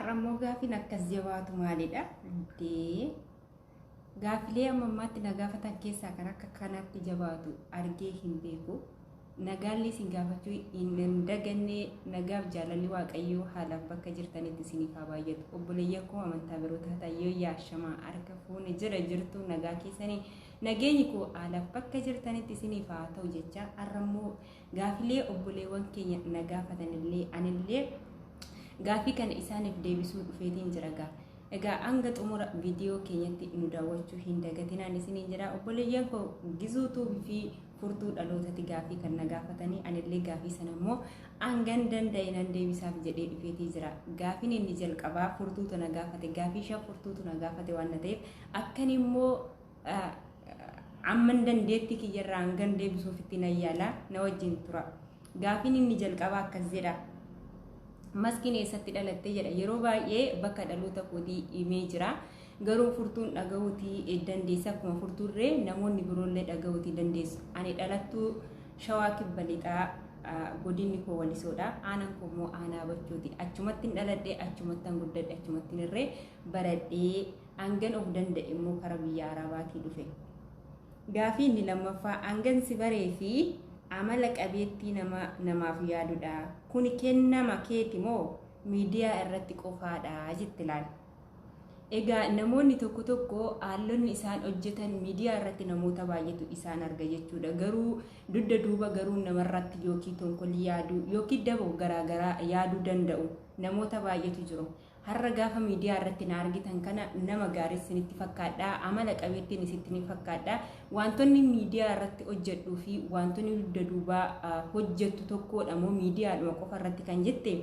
har'ammoo gaafiin akkas jabaatu maalidha? Gaafilee ammammaatti na gaafatan keessaa kan akka kanaatti jabaatu argee hin beeku. Nagaalli isin gaafachuu hin daganne nagaaf jaalalli waaqayyoo haalaaf bakka jirtanitti isiniif haa baay'atu. Obboleeyyan koo amantaa birootaa tayyoo yaashamaa harka fuuni jira jirtu nagaa keessanii nageenyi koo haalaaf bakka jirtanitti isiniif haa ta'u jecha har'ammoo gaafilee obboleewwan keenya na gaafatanillee anillee gaafii kana isaaniif deebisuu dhufeetiin jira gaa. Egaa hanga xumura viidiyoo keenyatti nu daawwachuu hin dagatinaan isiniin jedha. Obboleeyyan koo gizuutuu fi furtuu dhalootatti gaafii kan na gaafatanii anillee gaafii sana immoo hangan danda'e nan deebisaaf jedhee dhufeetii jira. Gaafiin inni jalqabaa furtuutu na gaafate, gaafii shan furtuutu na gaafate waan ta'eef akkan immoo amman dandeetti kiyyarraa hangan deebisuuf itti na yaala na wajjin tura. Gaafiin inni jalqabaa akkas jedha. Maskiin eessatti dhalatte jedha. Yeroo baay'ee bakka dhaloota kootii himee jira. Garuu furtuun dhaga'uutii dandeessa akkuma furtuurree namoonni biroollee dhaga'uutii dandeessu. Ani dhalattuu Shawaa Kibba Lixaa godinni koo Walisoodha. Aanaan koo immoo aanaa Bachooti. Achumattiin dhaladhee achumattiin guddadhe achumattiin irree baradhee hangan of danda'e immoo karaa biyya Arabaatii dhufe. Gaafii inni lammaffaa hangan si baree fi amala qabeettii namaaf yaadudha. Kuni kennama keeti moo miidiyaa irratti qofaadha jetti laal. Egaa namoonni tokko tokko haalonni isaan hojjetan miidiyaa irratti namoota baay'eetu isaan arga jechuudha. Garuu dudda duuba garuu namarratti yookiin tonkolii yaaduu yookiin daboo garaagaraa yaaduu danda'u namoota baay'eetu jiru. Har'a gaafa miidiyaa irratti na argitan kana nama gaarii isinitti fakkaadha, amala qabeettiin isinitti ni fakkaadha. Wantoonni miidiyaa irratti hojjedhuu fi wantoonni dudda duubaa hojjettu tokkodha moo miidiyaadhuma qofa irratti kan jette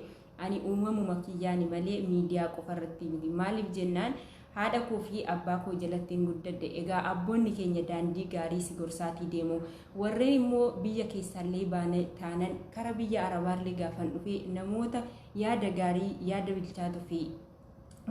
ani uumamuma kiyyaani malee miidiyaa qofa irratti miti. Maaliif jennaan haadha koo fi abbaa koo jalattiin guddadhe. Egaa abboonni keenya daandii gaarii si gorsaatii deemu. Warreen immoo biyya keessaallee baane taanan kara biyya Arabaallee gaafan dhufe namoota yaada gaarii yaada bilchaatuu fi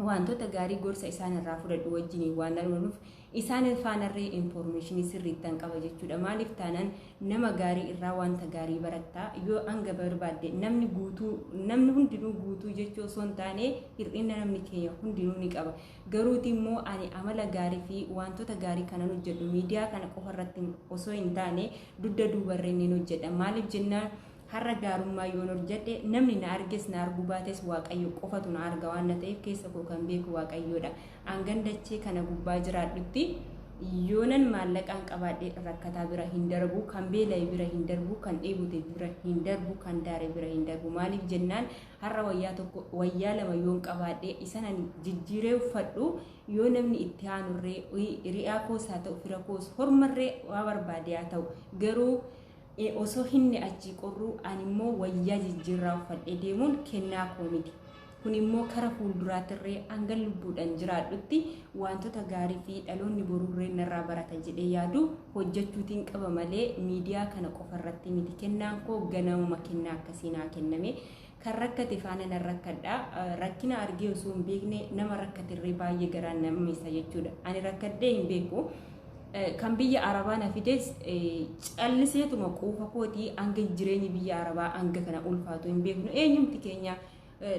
wantoota gaarii gorsa isaan irraa fudhadhu wajjin waan dhaluuf isaan faanarree information sirriittan qaba jechuudha. Maaliif taanan nama gaarii irraa wanta gaarii baratta yoo hanga barbaadde namni hundinuu guutuu jechuu osoo hin taane hir'ina namni keenya hundinuu ni qaba. Garuuti immoo ani amala gaarii fi wantoota gaarii kanan hojjedhu miidiyaa kana qofa irratti osoo hin taane dudda duubarreen ni hojjedha. Maaliif jennaan har'a gaarummaa yoon hojjedhe namni na arges na argu baates waaqayyo qofatu na arga waan ta'eef keessa koo kan beeku waaqayyoodha. Hangan dachee kana gubbaa jiraadhutti yoonan maallaqaan qabaadhee rakkataa bira hin darbu, kan beela'e bira hin darbu, kan dheebute bira hin darbu, kan daare bira hin darbu. Maaliif jennaan har'a wayyaa lama yoon qabaadhee isanan jijjiiree uffadhu yoo namni itti aanurree hiriyaa koos haa ta'u fira koos hormarree waa barbaade haa ta'u garuu osoo hinni achi qorru ani immoo wayyaa jijjiirraa uffadhee deemuun kennaa koo miti. Kun immoo kara fuulduraatirree hanga lubbuudhaan jiraadhutti wantoota gaarii fi dhaloonni boruurree narraa barata jedhee yaadu hojjechuutiin qaba malee miidiyaa kana qofa irratti miti. Kennaan koo ganamuma kennaa akkasii naa kenname. Kan rakkate faana nan rakkadha. Rakkina argee osoo hin beekne nama rakkatirree baay'ee garaan nama miisa jechuudha. Ani rakkadhee hin beeku. Kan biyya Arabaa na fides calliseetuma quufa kootii hanga jireenyi biyya Arabaa hanga kana ulfaatu hin beeknu. Eenyumti keenya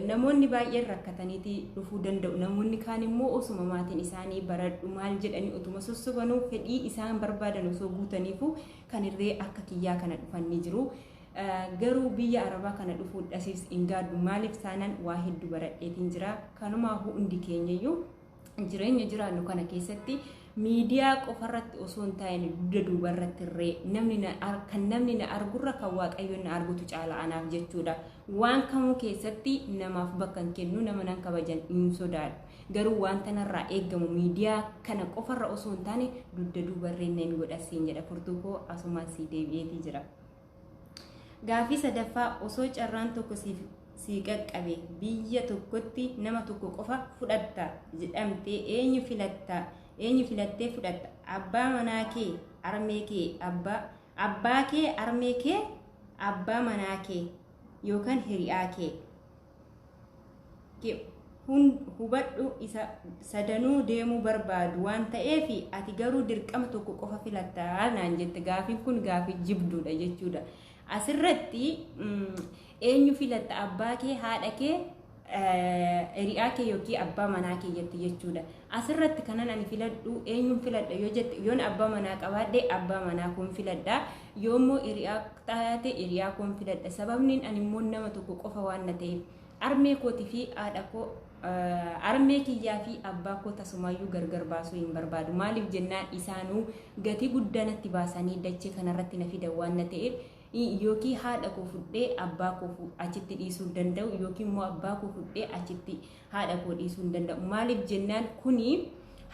namoonni baay'een rakkataniiti dhufuu danda'u. Namoonni kaan immoo osuma maatiin isaanii baradhu maal jedhanii utuma sossobanuu fedhii isaan barbaadan osoo guutaniifu kan irree akka kiyyaa kana dhufan ni jiru. Garuu biyya Arabaa kana dhufuu dhasiis hin gaaddu. Maaliif saanaan waa hedduu baradheetiin jira. Kanumaafuu hundi keenyayyuu jireenya jiraannu kana keessatti miidiyaa qofarratti osoo hin taane dudda duubarratti irree namni na argurra kan waaqayyoon na argutu caala anaaf jechuudha. Waan kamuu keessatti namaaf bakka hin kennu nama nan kabajan hin sodaadhu. Garuu wanta narraa eegamu miidiyaa kana qofarra osoo hin taane dudda duubarreen nan godhasiin jedha. Furtuu koo asumaan sii deebi'eetii jira. Gaafii sadaffaa osoo carraan tokko sii qaqqabe biyya tokkotti nama tokko qofa fudhatta jedhamtee eenyu filatta? Eenyu filattee fudhatta? Abbaa manaa kee, armee kee, abbaa kee, armee kee, abbaa manaa kee yookaan hiriyaa kee. Hubadhu isa sadanuu deemuu barbaadu waan ta'eef ati garuu dirqama tokko qofa filatta naan jette. Gaafiin kun gaafii jibduudha jechuudha. Asirratti eenyu filatta? Abbaa kee, haadha kee, hiriyaa kee yookiin abbaa manaa kee jetti jechuudha. Asirratti kanan ani filadhu eenyuun filadha yoo jette yoon abbaa manaa qabaadhe abbaa manaa kun filadha. Yoommoo hiriyaa taate hiriyaa kun filadha. Sababni ani immoo nama tokko qofa waan na ta'eef armee kootii fi haadha koo armee kiyyaa fi abbaa koo tasumayyuu gargar baasuu hin barbaadu. Maaliif jennaan isaanuu gatii guddaa natti baasanii dachee kanarratti na fidan waan na ta'eef yookiin haadha koo fudhee abbaa koo achitti dhiisuu hin danda'u yookiin immoo abbaa koo fudhee achitti haadha koo dhiisuu hin danda'u. Maaliif jennaan kuni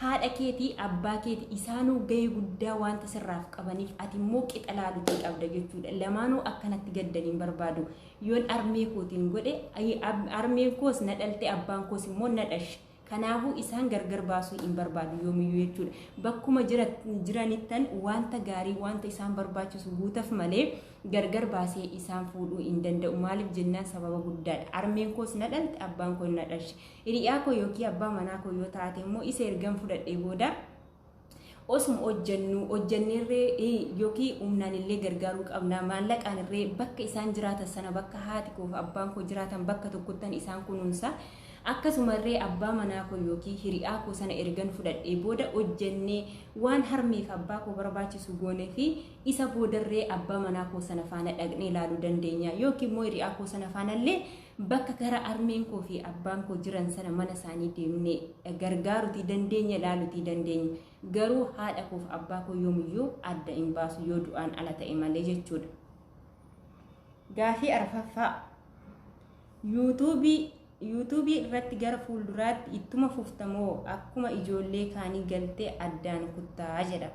haadha keetii abbaa keetii isaanuu gahee guddaa wanta sirraaf qabaniif ati immoo qixa laaluutii qabda jechuudha. Lamaanuu akkanatti gaddanii hin barbaadu. Yoon armee kootiin godhe armeen koos na dhalte abbaan koos immoo na dhashe. Kanaafuu isaan gargar baasuu hin barbaadu yoomiyyuu jechuudha. Bakkuma jiranittan wanta gaarii wanta isaan barbaachisu guutaaf malee gargar baasee isaan fuudhuu hin danda'u. Maaliif jennaan sababa guddaadha. Armeen koos na dhalte abbaan koo na dhashe. Hiriyaa koo yookiin abbaa manaa koo yoo taate immoo isa ergan fudhadhee booda osuma hojjenneerree yookiin humnaan illee gargaaruu qabna. Maallaqaan irree bakka isaan jiraatan sana bakka haati koo fi abbaan koo jiraatan bakka tokkottan isaan kunuunsa. Akkasumallee abbaa manaa koo yookiin hiriyaa koo sana ergan fudhadhee booda hojjennee waan harmeef abbaa koo barbaachisu goonee fi isa boodarree abbaa manaa koo sana faana dhaqnee ilaaluu dandeenya. Yookiin immoo hiriyaa koo sana faanallee bakka gara armeen koo fi abbaan koo jiran sana mana isaanii deemnee gargaaruutii dandeenya ilaaluutii dandeenya. Garuu haadha koo fi abbaa koo yoomiyyuu adda hin baasu yoo du'aan ala ta'e malee jechuudha. Gaafii arfaffaa yuutuubii irratti gara fuulduraatti ittuma fuftamoo akkuma ijoollee kaanii galtee addaan kuttaa jedha.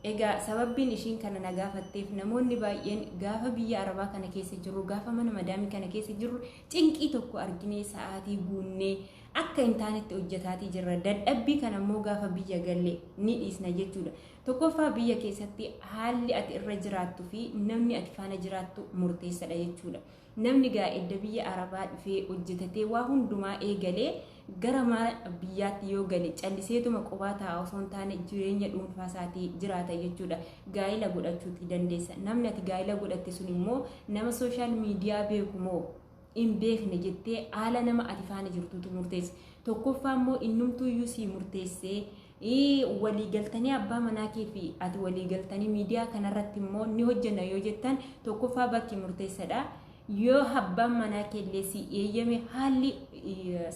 Egaa sababbiin ishiin kana na gaafatteef namoonni baay'een gaafa biyya arabaa kana keessa jirru gaafa mana madaamii kana keessa jirru cinqii tokko arginee sa'aatii guunnee akka hin taanetti hojjetaatii jirra. Dadhabbii kana immoo gaafa biyya galle ni dhiisna jechuudha. Tokkoffaa biyya keessatti haalli ati irra jiraattu fi namni ati faana jiraattu murteessadha jechuudha. Namni edda biyya arabaa dhufee hojjetatee waa hundumaa eegalee gara biyyaatti yoo gale calliseetuma qophaa taa'aa osoo hin taane jireenya dhuunfaa isaatii jiraata jechuudha. Gaa'ila godhachuutii dandeessa. Namni ati gaa'ila godhatte sun immoo nama sooshaal miidiyaa beeku moo hin beekne jettee haala nama ati faana jirtuutu murteessa. Tokkoffaa immoo innumtuuyyuu sii murteessee walii galtanii abbaa manaa kee fi ati walii galtanii miidiyaa kanarratti immoo ni hojjenna yoo jettan tokkoffaa bakki murteessadha. Yoo abbaan manaa keellee si eeyyame haalli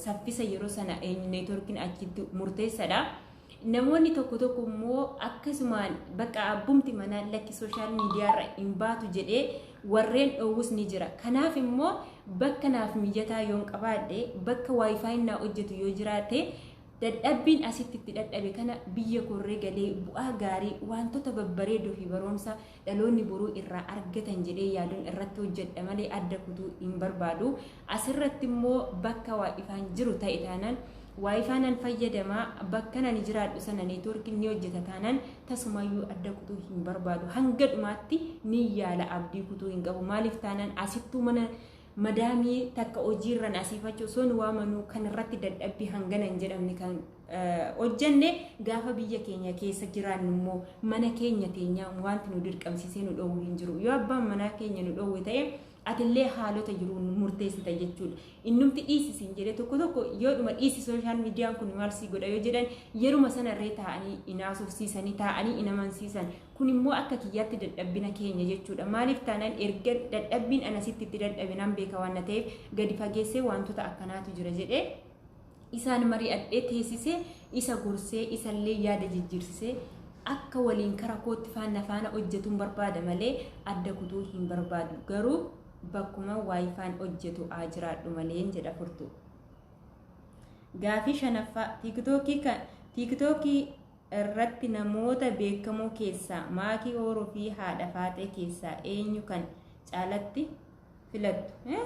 saffisa yeroo sana neetworkiin achitti murteessadha. Namoonni tokko immoo akkasumaan bakka abbumti manaa lakki sooshaal miidiyaarra hin baatu jedhee warreen dhoowwus ni jira. Kanaaf immoo bakka naaf mijataa yoon qabaadhe bakka waayifaayin naa hojjetu yoo jiraate dadhabbiin asitti itti dadhabe kana biyya korree galee bu'aa gaarii wantoota babbareedoo fi barumsa dhaloonni boruu irraa argatan jedhee yaaduun irratti hojjedha malee adda kutuu hin barbaadu. Asirratti immoo bakka waayifaan jiru ta'e taanaan waayifaanan fayyadamaa bakka nani jiraadhu sana neetworkiin ni hojjeta taanaan tasumayyuu adda kutuu hin barbaadu. Hanga dhumaatti ni yaala abdii kutuu hin qabu. Maaliif taanaan asittuu mana madaamii takka hojiirran asiifachuu soon waamanuu kan irratti dadhabbii hangana hin jedhamne kan hojjenne gaafa biyya keenya keessa jiraannu immoo mana keenya teenyaa wanti nu dirqamsiisee nu dhoowwu hin jiru. Yoo abbaan manaa keenya nu dhoowwe ta'e atillee haalota jiru murteessita jechuudha. Innumti dhiisisiin jedhee tokko yoo dhuma dhiisi sooshaal miidiyaan kun maal sii godha yoo jedhan yeruma sanarree taa'anii inaasuufsiisanii taa'anii inamansiisan. Kun immoo akka kiyyaatti dadhabbina keenya jechuudha. Maaliif taanaan erga dadhabbiin anasitti itti dadhabinaan beeka waan ta'eef gadi fageessee wantoota akkanaatu jira jedhee isaan mari'adhee teessisee isa gorsee isallee yaada jijjiirsisee akka waliin karaa kootti faana hojjetuun barbaada malee adda kutuu hin barbaadu. Garuu bakkuma waayifaan hojjetu haa jiraadhu malee jedha furtuu. Gaafii shanaffaa tiiktookii irratti namoota beekamoo keessaa Maakii Ooroo fi haadha Faaxee keessaa eenyu kan caalatti filattu?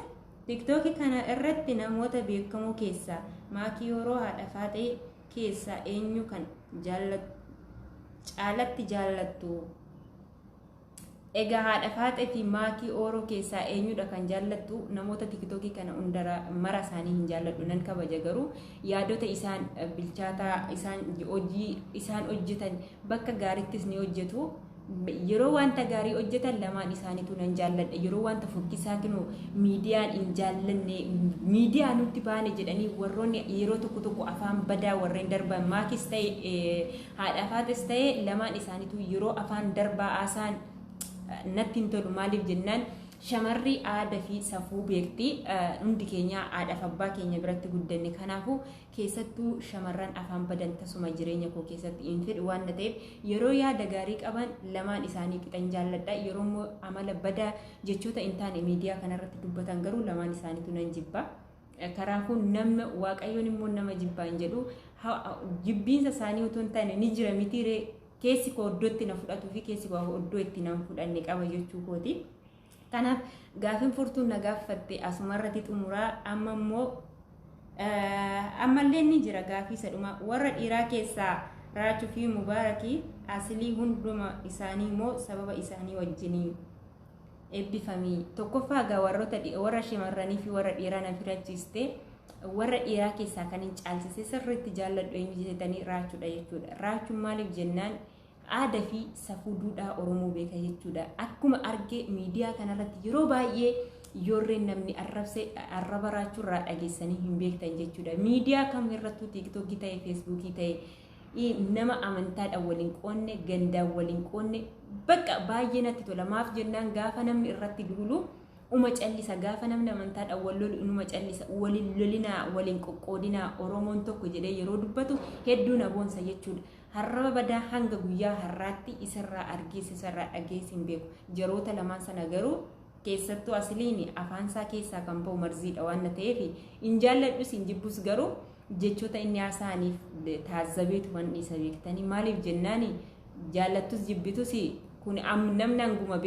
TikTokii kana irratti namoota beekamoo keessaa Maakii Ooroo haadha Faaxee keessaa eenyu kan caalatti jaallattu? Egaa haadha Faaxee fi Maakii Ooroo keessaa eenyudha kan jaallattu? Namoota TikTokii kana hundara mara isaanii hin jaalladhu nan kabaja. Garuu yaadota isaan bilchaataa isaan hojjetan bakka gaarittis ni hojjetu. yeroo wanta gaarii hojjetan lamaan isaaniitu nan jaalladha yeroo wanta fokkisaa kinu miidiyaan hin jaallanne miidiyaa nutti baane jedhanii warroonni yeroo tokko afaan badaa warreen darban maakis ta'e haadhafaatis ta'e lamaan isaaniitu yeroo afaan darbaa asaan natti hin tolu maaliif jennaan shamarri aadaa fi safuu beekti hundi keenya aadaa fi abbaa keenya biratti guddanne kanaafu keessattuu shamarran afaan badan tasuma jireenya koo keessatti hin fedhu waan ta'eef yeroo yaada gaarii qaban lamaan isaanii qixan jaalladha yeroo immoo amala badaa jechoota hin taane miidiyaa kanarratti dubbatan garuu lamaan isaaniitu nan jibba kanaafuu nama waaqayyoon immoo nama jibbaa hin jedhu jibbiinsa isaanii utuu hin taane ni jira mitiiree keessi koo iddootti na fudhatuu fi keessi koo iddoo itti na fudhanne qaba jechuu kooti. Kanaaf gaafin furtuun na gaafatte asumarratti xumuraa amma immoo ammallee ni jira gaafii sadhuma warra dhiiraa keessaa raachuu fi mubaarakii asilii hunduma isaanii immoo sababa isaanii wajjinii eebbifamii tokkoffaa gaa warra shamarranii fi warra dhiiraa na firaachiste warra dhiiraa keessaa kan hin caalchise sirriitti jaalladhu eenyu jetanii raachuudha jechuudha raachuun maaliif jennaan aadaa fi safuu duudhaa Oromoo beeka jechuudha akkuma argee miidiyaa kanarratti yeroo baay'ee yoorreen namni arraba raachuurraa dhageessanii hin beektan jechuudha miidiyaa kam irrattuu tiiktookii ta'e feesbuukii ta'e nama amantaadhaan waliin qoonne gandaan waliin qoonne bakka baay'ee natti tola maaf jennaan gaafa namni irratti duulu uma callisa gaafa namni amantaadhaan wal lolu inuma callisa waliin lolinaa waliin qoqqoodinaa Oromoon tokko jedhee yeroo dubbatu hedduu na boonsa jechuudha harraba badaa hanga guyyaa har'aatti isarraa argeessa isarraa dhageessin beeku jaroota lamaan sana garuu keessattuu asliin afaansaa keessaa kan ba'u marziidha waan ta'eef hin jaalladhus hin jibbus garuu jechoota inni haasa'aniif taazzabeetu waan isa beektanii maaliif jennaani jaallattus jibbitus kun namni anguma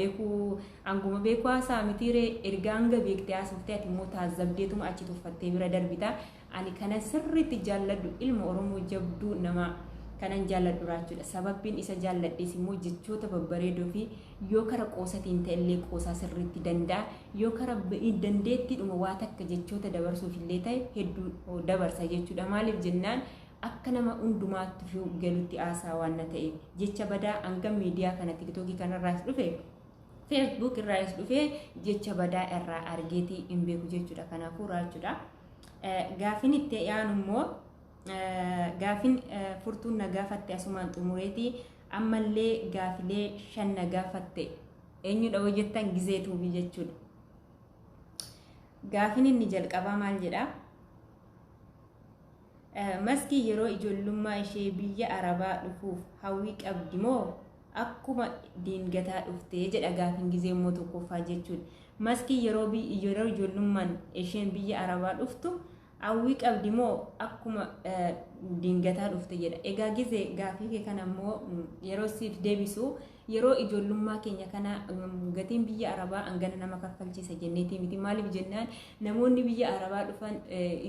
beeku haasaa mitiiree erga hanga beektee haasofte ati immoo taazzabdeetuma achi tuffattee bira darbita ani kana sirriitti jaalladhu ilma Oromoo jabduu nama kanan jaalladhu raachuudha sababbiin isa jaalladhees immoo jechoota babbareedoo fi yoo kara qoosatiin ta'ellee qoosaa sirriitti danda'a yoo kara dandeettiidhuma waa takka jechoota dabarsuuf illee ta'e hedduu dabarsa jechuudha maaliif jennaan akka nama hundumaatti fi galutti haasaa waan ta'eef jecha badaa hanga miidiyaa kana tiktookii kanarraas dhufe feesbuuk irraas dhufe jecha badaa irraa argeetii hin beeku jechuudha kanaafuu raachuudha gaafin itti yaanu immoo gaafin furtuun na gaafatte asumaan xumureetii ammallee gaafilee 5 na gaafatte eenyudha hojjettan gizeetuufi jechuudha gaafin inni jalqabaa maal jedha maskii yeroo ijoollummaa ishee biyya arabaa dhufuuf hawwii qabdi moo akkuma diingataa dhuftee jedha gaafin gizee immoo tokkoffaa jechuudha maskii yeroo ijoollummaan isheen biyya arabaa dhuftu hawwii qabdi moo akkuma diingataa dhufte jedha egaa gizee gaafii kee kana immoo yeroo siif deebisu yeroo ijoollummaa keenya kana gatiin biyya arabaa hangana nama kaffalchiisa jenneetii miti maaliif jennaan namoonni biyya arabaa dhufan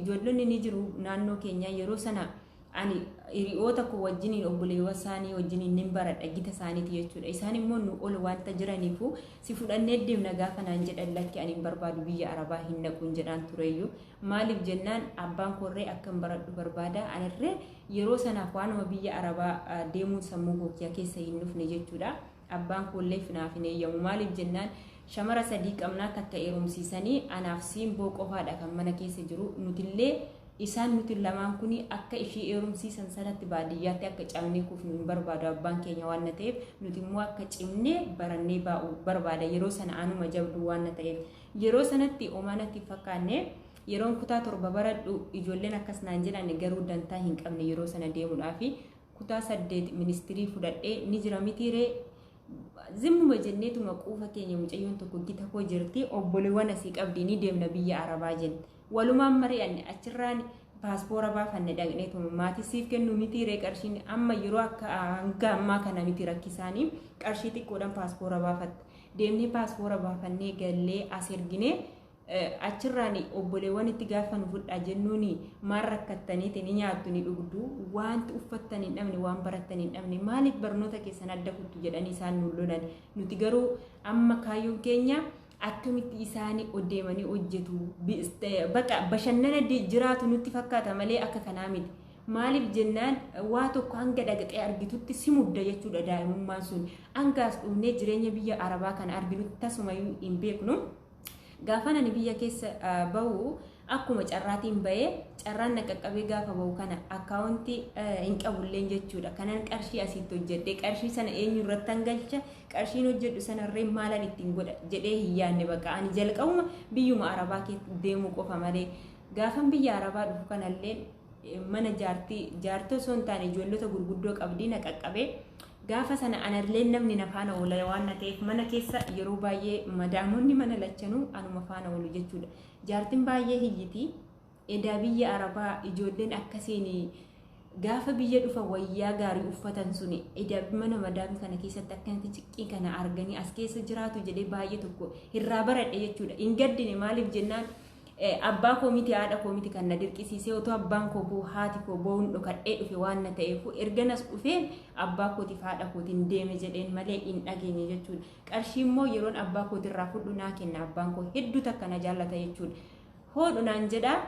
ijoollonni ni jiru naannoo keenya yeroo sana ani hiriyoota koo wajjiniin obboleewwan isaanii wajjiniin nin baradha gita isaaniiti jechuudha isaan immoo nu ol wanta jiraniifu si fudhannee deemna gaafa naan jedhan lakki ani hin barbaadu biyya arabaa hin naquun jedhaan tureyyuu maaliif jennaan abbaan korree akkan baradhu barbaada anirree yeroo sanaaf waanuma biyya arabaa deemuun sammuu kookiyaa keessa hin dhufne jechuudha abbaan kollee finaaf hin eeyyamu maaliif jennaan shamara sadii qabnaa takka heerumsiisanii anaaf siimboo qofaadha kan mana keessa jiru nutillee isaan nuti lamaan kuni akka ishii heerumsiisan sanatti baadiyyaatti akka cabnee kufnu hin barbaadu abbaan keenya waan ta'eef nuti immoo akka cimnee barannee baa'u barbaada yeroo sana anuma jabdu waan ta'eef yeroo sanatti omaanatti fakkaanne yeroon kutaa 7 baradhu ijoolleen akkas naan jedhan garuu dantaa hin qabne yeroo sana deemuudhaaf kutaa 8 ministirii fudhadhee ni jira mitiiree zimmuma jenneetuma quufa keenya mucayyoon tokko gita koo jirti obboleewwan asii qabdi ni deemna biyya arabaa jenne walumaan mari'anne achirraan paaspoora baafanne dhaqneetuma maatii siif kennu mitiiree qarshiin amma yeroo akka hanga ammaa kana miti rakkisaanii qarshii xiqqoodhaan paaspoora baafatte deemnee paaspoora baafannee gallee as erginee achirraan obboleewwan itti gaafan fudhaa jennuuni maal rakkattaniiti ni nyaattu ni dhugdu wanti uffattan hin dhabne waan barattan hin dhabne maaliif barnoota keessan adda kuttu jedhanii isaan nu lolan nuti garuu amma kaayyoon keenya akkamitti isaanii deemanii hojjetu bakka bashannana jiraatu nutti fakkaata malee akka kanaa miti maaliif jennaan waa tokko hanga dhaqxee argitutti si mudda jechuudha daa'imummaan sun hangaas dhuunee jireenya biyya arabaa kana arginutti tasumayyuu hin beeknu gaafa nani biyya keessa bahu akkuma carraatiin bahee carraan na qaqqabee gaafa bahu kana akkaawuntii hin qabulleen jechuudha kanan qarshii asitti hojjedhe qarshii sana eenyu irratti hangalcha qarshiin hojjedhu sanarree maalan ittiin godha jedhee hin yaadne bakka ani jalqabuma biyyuma arabaa deemuu qofa malee gaafan biyya arabaa dhufu kanallee mana jaartii osoo hin taane ijoollota gurguddoo qabdii na qaqqabee gaafa sana anallee namni na faana oola waan na ta'eef mana keessa yeroo baay'ee madaamonni mana lachanuu anuma faana oolu jechuudha jaartiin baay'ee hiyyiti edaa biyya arabaa ijoolleen akkasiin gaafa biyya dhufa wayyaa gaarii uffatan suni edaa mana madaamii kana keessatti akkanatti ciqqii kana arganii as keessa jiraatu jedhee baay'ee tokko irraa baradhe jechuudha hin gaddine maaliif jennaan abbaa koo miti haadha koo miti kan na dirqisiisee otoo abbaan koo boo haati koo boon dhokadhee dhufe waan na ta'eef erganas dhufeen abbaa kootiif haadha kootiin deeme jedheen malee hin dhageenye jechuudha qarshii immoo yeroon abbaa kootirraa fudhu naa kenna abbaan koo hedduu takka na jaallata jechuudha hoodhu naan jedhaa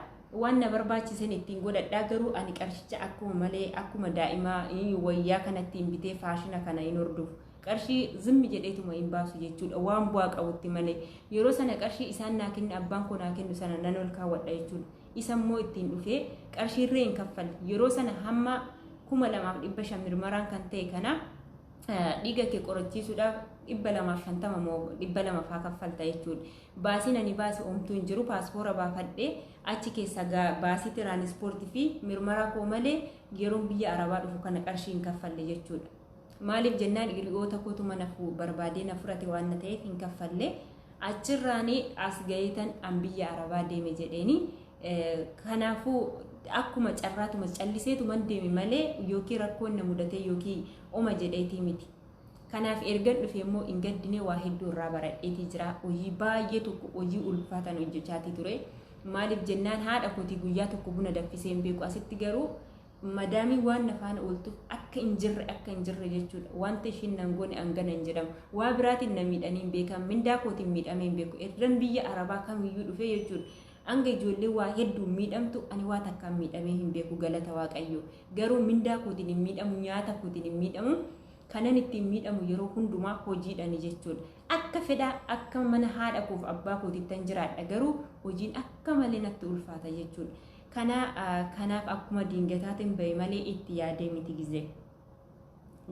waan na barbaachisan ittiin godhadhaa garuu ani qarshicha akkuma malee akkuma daa'imaa wayyaa kanatti hin bitee faashina kana hin hordofu qarshii zimmi jedheetuma hin baasu jechuudha waan bu'aa qabutti malee yeroo sana qarshii isaan naa kennu abbaan koo naa kennu sana nan ol kaawwadha jechuudha isa immoo ittiin dhufee qarshii irree hin kaffalle yeroo sana hamma 2,500 mirmaraan kan ta'e kana dhiiga kee qorachiisuudhaaf 250 moo 200 faa kaffalta jechuudha baasiin ani baasii omtuu hin jiru paaspoora baafadhee achi keessa baasii tiraanispoortii fi mirmaraa koo malee yeroon biyya arabaa dhufu kana qarshii hin kaffalle jechuudha maaliif jennaan hiriyoota kootu mana barbaadee na furate waan ta'eef hin kaffalle achirraanii as gaheetan an biyya arabaa deeme jedheeni kanaafuu akkuma carraatuma calliseetuma deeme malee yookiin rakkoon na mudatee yookiin oma jedheetii miti kanaaf ergan dhufe immoo hin gaddine waa hedduu irraa baradheetii jira hojii baay'ee tokko hojii ulfaatan hojjechaatii ture maaliif jennaan haadha kootii guyyaa tokko buna danfisee hin beeku asitti garuu madaamii waan na faana ooltuuf akka hin jirre jechuudha wanta ishiin nan goone hangana hin jedhamu waa biraatiin na miidhanii hin beekan mindaa kootiin miidhamee hin beeku ergan biyya arabaa kamiyyuu dhufe jechuudha hanga ijoollee waa hedduu miidhamtu ani waa takkaan miidhamee hin beeku galata waaqayyoo garuu mindaa kootiin hin miidhamu nyaata kootiin hin miidhamu kanan ittiin miidhamu yeroo hundumaa hojiidhani jechuudha akka fedhaa akka mana haadha koof abbaa kootiittan jiraadha garuu hojiin akka malee natti ulfaata jechuudha kanaaf akkuma diingataatiin bahe malee itti yaadee miti gizee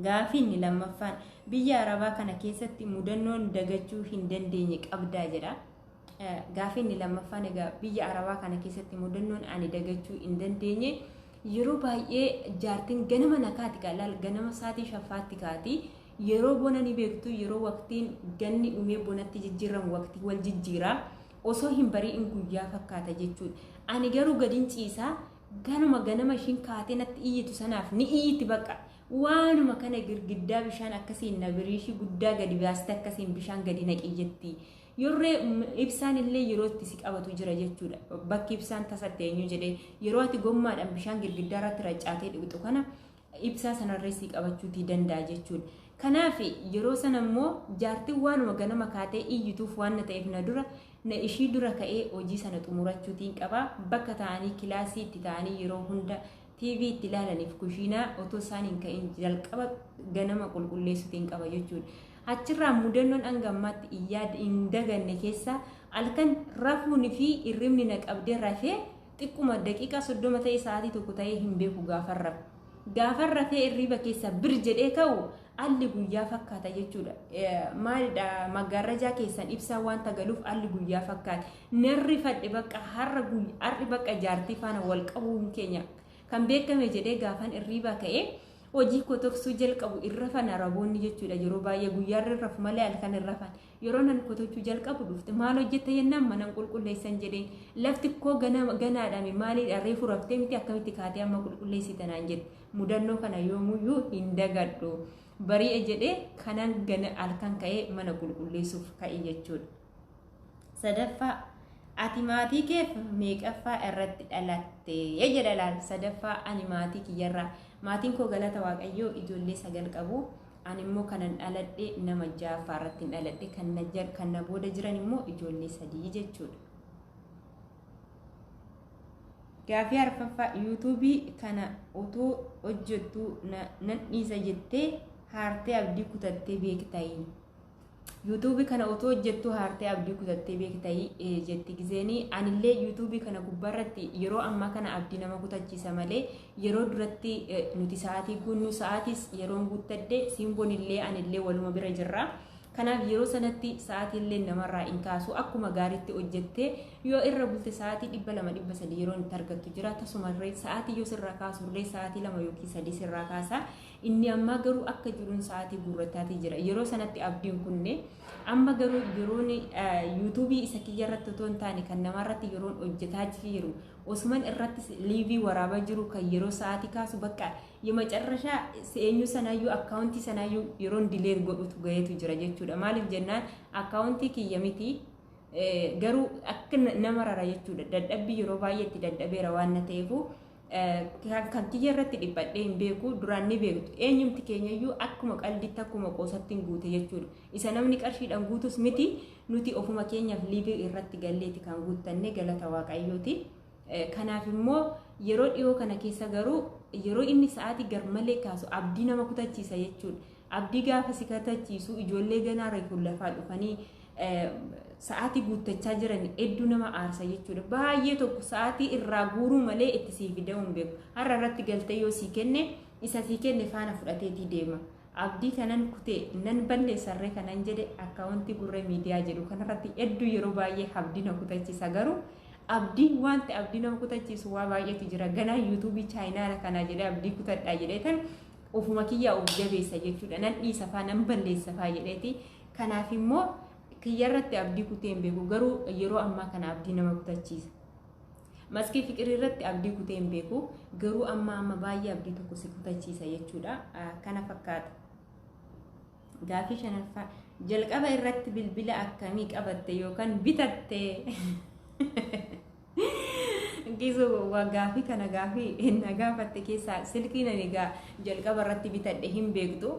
gaafiin lammaffaan biyya arabaa kana keessatti mudannoon dagachuu hin dandeenye qabdaa jedha gaafiin lammaffaan egaa biyya arabaa kana keessatti mudannoon ani dagachuu hin dandeenye yeroo baay'ee jaartiin ganama nakaati qalaal ganama saatii shaffaatti kaati yeroo bona ni beektu yeroo waqtiin ganni dhumee bonatti jijjiiramu waqtii wal jijjiiraa osoo hin bari'in guyyaa fakkaata jechuudha ani garuu gadin ciisaa ganama ishiin kaatee natti iyyitu sanaaf ni iyyiti baqa waanuma kana girgiddaa bishaan akkasiin na biriishii guddaa gadi baastee akkasiin bishaan gadi naqii jetti yorree ibsaan illee yeroo itti si qabatu jira jechuudha bakki ibsaan tasatte eenyu jedhee yeroo ati gommaadhaan bishaan girgiddaa irratti raccaatee dhiqxu kana ibsaa sanarree si qabachuutii danda'a jechuudha kanaaf yeroo sana immoo jaartiin waanuma ganama kaatee iyyituuf waan ta'eef na ishii dura ka'ee hojii sana xumurachuutiin qaba bakka ta'anii kilaasii itti ta'anii yeroo hunda TV itti ilaalaniif kushiinaa otoo isaan hin ka'in jalqaba ganama qulqulleessuutiin qaba jechuudha achirraa mudannoon hangammaatti hin daganne keessa halkan rafuun fi hirribni na qabdee rafee xiqquma daqiiqaa 30 ta'e sa'aatii tokko ta'ee hin beeku gaafa rafee hirriba keessa bir jedhee ka'u alli guyyaa fakkaata jechuudha maalidha maggaarrajaa keessan ibsaa wanta galuuf alli guyyaa fakkaata narri fadhe bakka harri bakka jaartii faana wal qabuun keenya kan beekame jedhee gaafan hirriba ka'ee hojii kotoksuu jalqabu irrafan araboonni jechuudha yeroo baay'ee guyyaarra irrafu malee halkan irrafan yeroo nan kotochuu jalqabu dhufte maal hojjetta yennaan manan qulqulleessan jedheen lafti koo ganaadhaame maaliidha reefu raftee miti akkamitti kaatee amma qulqulleessitanaan jedhe mudannoo kana yoomuyyuu hin dagadhu bari'e jedhee kanan halkan ka'ee mana qulqulleessuuf ka'e jechuudha sadaffaa ati maatii keef meeqaffaa irratti dhalatte jedha laal sadaffaa ani maatii kiyyarraa maatiin koo galata waaqayyoo ijoollee 9 qabu ani immoo kanan dhaladhe nama 6 irratti dhaladhe kan na booda jiran immoo ijoollee 3 jechuudha gaafii arfaffaa yuutuubii kana utuu hojjettu nan dhiisa jettee haartee abdii kutattee beektayi. YouTube kana otoo hojjettu haartee abdii kutattee beektayi jetti gizeenii anillee YouTube kana gubbarratti yeroo ammaa kana abdii nama kutachiisa malee yeroo duratti nuti sa'aatii gunnu sa'aatis yeroo guuttadde simboonillee anillee waluma bira jirra. Kanaaf yeroo sanatti sa'aatiillee namarraa hin kaasu akkuma gaariitti hojjettee yoo irra bulte sa'aatii 200 300 yeroo itti argattu jira. Tasumarree sa'aatii yoo sirraa kaasullee sa'aatii 2 yookiin 3 sirraa kaasa. Inni amma garuu akka jiruun sa'aatii guurrataatii jira. Yeroo sanatti abdiin kunne amma garuu yeroon YouTube isa kiyyarratti otoo hin taane kan namarratti yeroon hojjetaa jiru Osman irratti liivii waraabaa jiru kan yeroo sa'aatii kaasu bakka የመጨረሻ eenyu sanaayyuu akkaawuntii sanaayyuu yeroon dileet godhutu gaheetu jira jechuudha. Maaliif jennaan akkaawuntii kiyya miti garuu akka nama rara jechuudha. Dadhabbii yeroo baay'eetti dadhabeera waan na ta'eefu kan kiyya irratti dhiphadhee hin beeku duraan ni beektu. Eenyumti keenyayyuu akkuma qalditti akkuma qoosatti hin guute jechuudha. Isa namni qarshiidhaan guutus miti nuti ofuma keenyaaf liivii irratti galleeti kan guuttanne galata waaqayyooti. Kanaaf immoo yeroo dhiyoo kana keessa garuu yeroo inni sa'aatii garmalee kaasu abdii nama kutachiisa jechuudha. Abdii gaafa si kutachiisu ijoollee ganaa reefuun lafaa dhufanii sa'aatii guuttachaa jiran hedduu nama aarsa jechuudha. Baay'ee tokko sa'aatii irraa guuruu malee itti sii fidamuu hin beeku. Har'a irratti galtee yoo sii kenne isa sii kenne faana fudhateetii deema. Abdii kanan kutee nan balleessarree kanan jedhe akkaawuntii gurree miidiyaa jedhu kanarratti hedduu yeroo baay'ee abdii na kutachiisa garuu abdii wanti abdii nama kutachiisu waa baay'eetu jira. Ganaa YouTube chaayinaa kana jedhee abdii kutadhaa jedhee tan ofuma kiyyaa of jabeessa jechuudha. Nan dhiisa faa nan balleessa faa jedheeti. Kanaaf immoo kiyyarratti abdii kutee hin beeku garuu yeroo ammaa kana abdii nama kutachiisa. Maskii fiqirii irratti abdii kutee hin beeku garuu amma baay'ee abdii tokko si kutachiisa jechuudha. Kana fakkaata. Gaafii shanaffaa jalqaba irratti bilbila akkamii qabatte yookaan bitatte? Gizo gaafii kana gaafii inni gaafatte keessaa silkiin ani jalqaba irratti bitadhe hin beektu.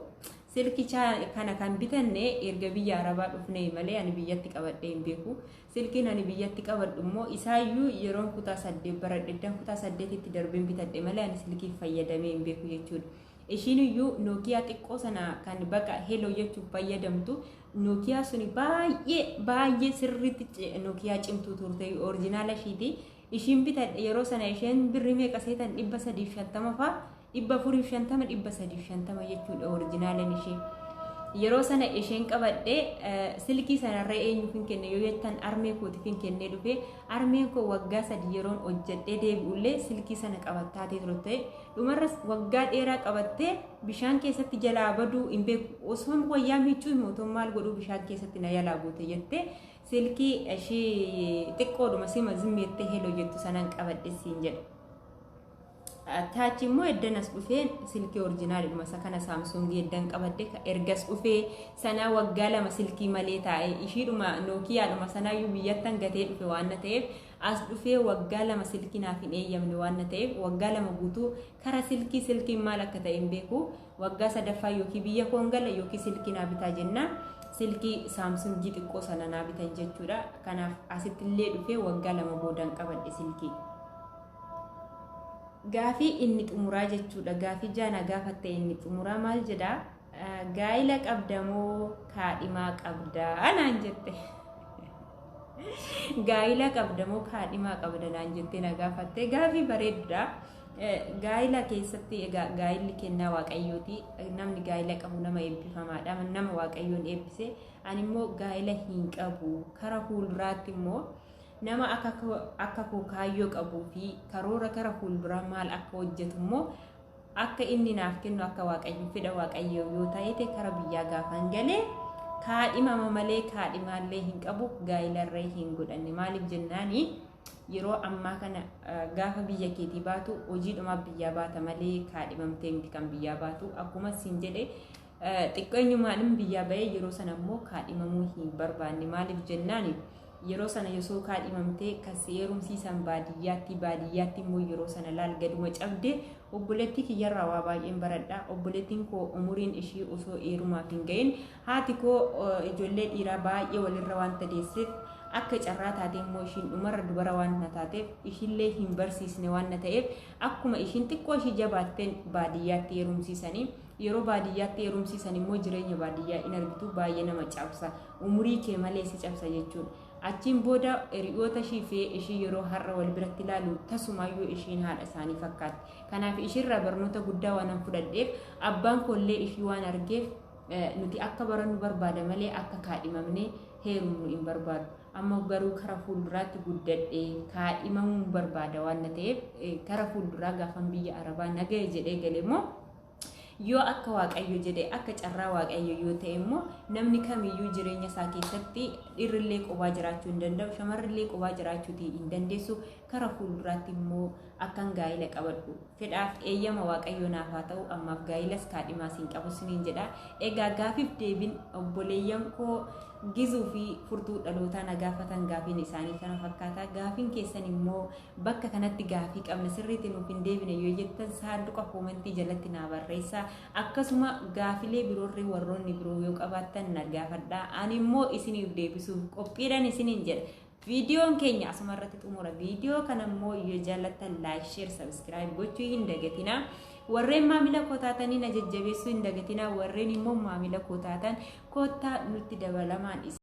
Silkichaa kana kan bitanne erga biyya Arabaa dhufne malee ani biyyatti qabadhe hin beeku. Silkiin ani biyyatti qabadhu immoo isaayyuu yeroon kutaa 8 baradhe kutaa 8tti darbeen bitadhe malee ani silkii fayyadamee hin beeku jechuudha. Ishiin iyyuu Nokia xiqqoo sana kan bakka Hello jechuuf fayyadamtu Nokia suni baay'ee sirriitti Nokia cimtuu turte oriijinaala ishiiti. Ishiin bitadhe yeroo sana isheen birrii meeqa seetan 350 faa 450 350 jechuudha oriijinaalaan ishee. Yeroo sana isheen qabadhe silkii sanarra eenyuuf hin kenne yoo jettan armee kootiif hin kennee dhufe armeen koo waggaa 3 yeroon hojjedhee deebi'ullee silkii sana qabattaatee turte. Dhumarras waggaa dheeraa qabattee bishaan keessatti jalaa baduu hin beeku osoo wayyaa miicuu mootummaa maal godhuu bishaan keessatti na jalaa buute jettee silkii ishee xiqqoodhuma sima zimmeettee Hello jettu sanaan qabadhe siin jedhe. Taachi immoo eddanas dhufee silkii oriijinaalidhuma isa kana Saamsungii eddan qabadde ergas dhufee sanaa waggaa 2 silkii malee taa'e ishiidhuma Nokiyaadhuma sanaayyuu biyyattan gatee dhufe waan ta'eef as dhufee waggaa 2 silkii naaf hin eeyyamne waan ta'eef waggaa 2 guutuu kara silkiin maal akka ta'e hin beeku waggaa 3ffaa yookiin biyya koon gala yookiin silkii naa bitaa jennaan silkii Saamsungii xiqqoo sana naa bitan jechuudha. Kanaaf asitti illee dhufee waggaa 2 boodaan qabadhe silkii. Gaafii inni xumuraa jechuudha. Gaafii jaana gaafatte inni xumuraa maal jedhaa? Gaa'ila qabdamoo kaadhimaa qabdaa naan jette. Gaa'ila qabdamoo kaadhimaa qabda naan jette na gaafatte. Gaafii bareedduudha. Gaa'ila keessatti egaa gaa'illi kennaa waaqayyooti. Namni gaa'ila qabu nama eebbifamaadha. Nama waaqayyoon eebbise. Ani immoo gaa'ila hin qabu. Kara fuulduraatti immoo nama akka koo kaayyoo qabuu fi karoora kara fuulduraa maal akka hojjetu immoo akka inni naaf kennu akka waaqayyo fedha waaqayyo yoo ta'e kara biyyaa gaafan galee kaadhimama malee kaadhimaallee hin qabu gaa'elarree hin godhanne. Maaliif jennaani yeroo ammaa kana gaafa biyya keetii baatu hojiidhuma biyyaa baata malee kaadhimamtee miti kan biyyaa baatu. Akkuma siin jedhe xiqqeenyumaan biyyaa bahee yeroo sana immoo kaadhimamuu hin barbaanne. Maaliif jennaani yeroo sana yosoo kaadhimamtee kasi heerumsiisan baadiyyaatti immoo yeroo sana laal gaduma cabde obboleettii kiyyarraa waa baay'een baradha. Obboleettiin koo umuriin ishii osoo heerumaaf hin gahin haati koo ijoollee dhiiraa baay'ee walirra waan deesseef akka carraa taatee immoo ishiin dhumarra dubara waan taateef ishiillee hin barsiisne waan ta'eef akkuma ishiin xiqqoo ishii jabaatteen baadiyyaatti heerumsiisanii yeroo baadiyyaatti heerumsiisan immoo jireenya baadiyyaa in argitu baay'ee nama cabsa umurii kee malee si cabsa jechuudha. Achiin booda hiriyoota ishii fi ishii yeroo har'a wal biratti ilaalu tasumayyuu ishiin haadha isaanii fakkaatti. Kanaaf ishiirraa barnoota guddaa waan fudhadheef abbaan kollee ishii waan argeef nuti akka barannu barbaada malee akka kaadhimamnee heerumnu hin barbaadu. Amma garuu kara fuulduraatti guddadhee kaadhimamuu barbaada waan ta'eef kara fuulduraa gaafan biyya Arabaa nagahee jedhee galeemmoo yoo akka waaqayyo jedhe akka carraa waaqayyo yoo ta'e immoo namni kamiyyuu jireenya isaa keessatti dhiirrillee qobaa jiraachuu hin danda'u shamarrillee qobaa jiraachuu hin dandeessu kara fuulduraatti immoo akkan gaa'ila qabadhu fedhaaf eeyyama waaqayyo naaf haa ta'u ammaaf gaa'ilas kaadhimaas hin qabu siniin jedha. Egaa gaafiif deebiin obboleeyyan koo gizuu fi furtuu dhalootaa na gaafatan gaafiin isaanii kana fakkaata. Gaafiin keessan immoo bakka kanatti gaafii qabna sirriitti nuuf hin deebine yoo jettan saanduqa koomentii jalatti naa barreessaa. Akkasuma gaafilee biroorri warroonni biroo yoo qabaattan na gaafadhaa. Ani immoo isiniif deebisuuf qophiidhaan isiniin jedha. Viidiyoon keenya asumarratti xumura. Viidiyoo kana immoo yoo jaallattan like, share, subscribe gochuu hin dagatinaa. Warreen maamila koo taatanii na jajjabeessuu hin dagatinaa. Warreen immoo maamila koo taatan kottaa nutti dabalamaan